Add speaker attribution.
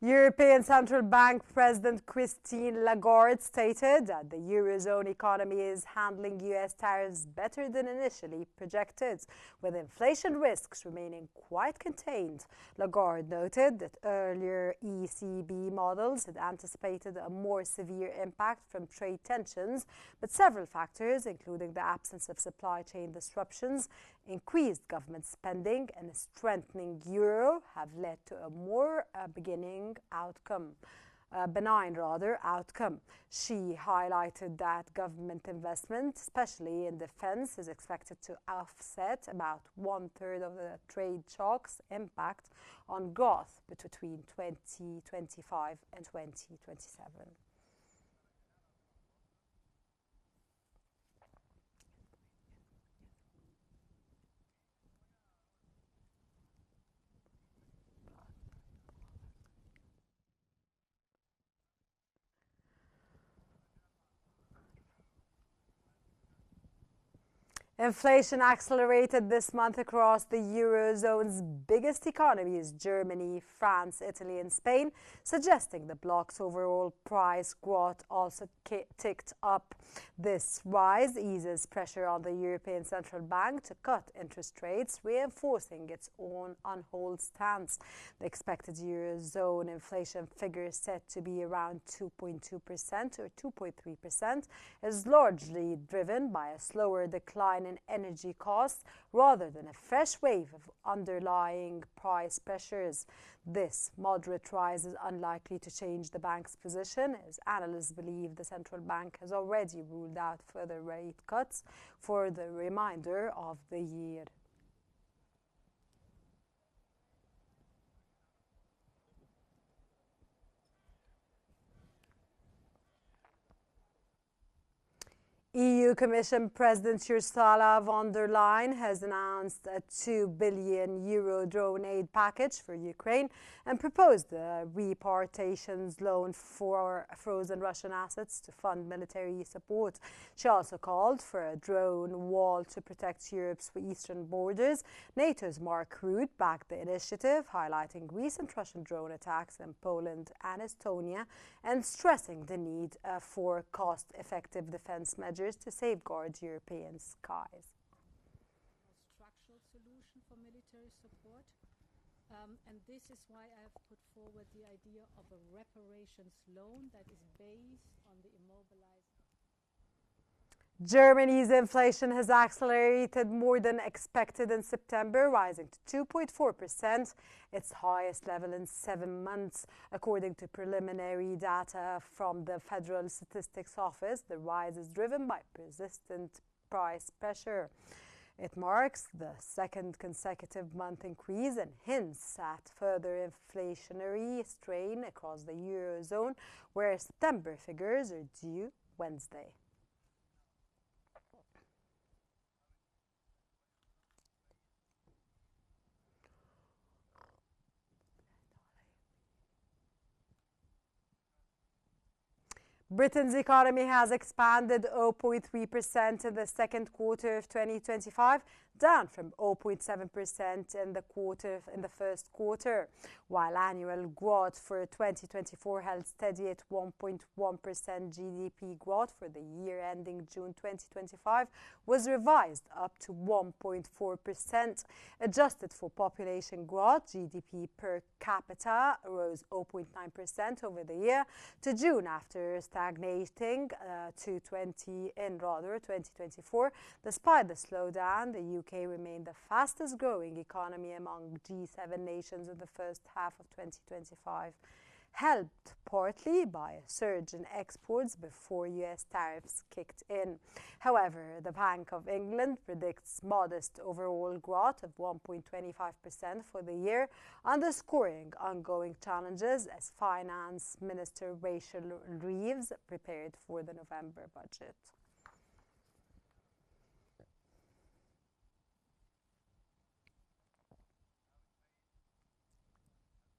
Speaker 1: European Central Bank President Christine Lagarde stated that the Eurozone economy is handling US tariffs better than initially projected, with inflation risks remaining quite contained. Lagarde noted that earlier ECB models had anticipated a more severe impact from trade tensions, but several factors, including the absence of supply chain disruptions, increased government spending, and a strengthening euro, have led to a more benign outcome. She highlighted that government investment, especially in defense, is expected to offset about one-third of the trade shock's impact on growth between 2025 and 2027. Inflation accelerated this month across the Eurozone's biggest economies, Germany, France, Italy, and Spain, suggesting the bloc's overall price growth also ticked up. This rise eases pressure on the European Central Bank to cut interest rates, reinforcing its own on-hold stance. The expected Eurozone inflation figure, set to be around 2.2% or 2.3%, is largely driven by a slower decline in energy costs rather than a fresh wave of underlying price pressures. This moderate rise is unlikely to change the bank's position, as analysts believe the central bank has already ruled out further rate cuts for the remainder of the year. EU Commission President Ursula von der Leyen has announced a €2 billion drone aid package for Ukraine and proposed a repatriation loan for frozen Russian assets to fund military support. She also called for a drone wall to protect Europe's eastern borders. NATO's Mark Rutte backed the initiative, highlighting recent Russian drone attacks in Poland and Estonia and stressing the need for cost-effective defense measures to safeguard European skies.
Speaker 2: Structural solution for military support, and this is why I have put forward the idea of a reparations loan that is based on the immobilized.
Speaker 1: Germany's inflation has accelerated more than expected in September, rising to 2.4%, its highest level in 7 months. According to preliminary data from the Federal Statistics Office, the rise is driven by persistent price pressure. It marks the second consecutive month increase and hints at further inflationary strain across the Eurozone, where September figures are due Wednesday. Britain's economy has expanded 0.3% in the second quarter of 2025, down from 0.7% in the first quarter, while annual growth for 2024 held steady at 1.1%. GDP growth for the year ending June 2025 was revised up to 1.4%. Adjusted for population growth, GDP per capita rose 0.9% over the year to June, after stagnating to 2024. Despite the slowdown, the UK remained the fastest growing economy among G7 nations in the first half of 2025, helped partly by a surge in exports before US tariffs kicked in. However, the Bank of England predicts modest overall growth of 1.25% for the year, underscoring ongoing challenges as Finance Minister Rachel Reeves prepared for the November budget.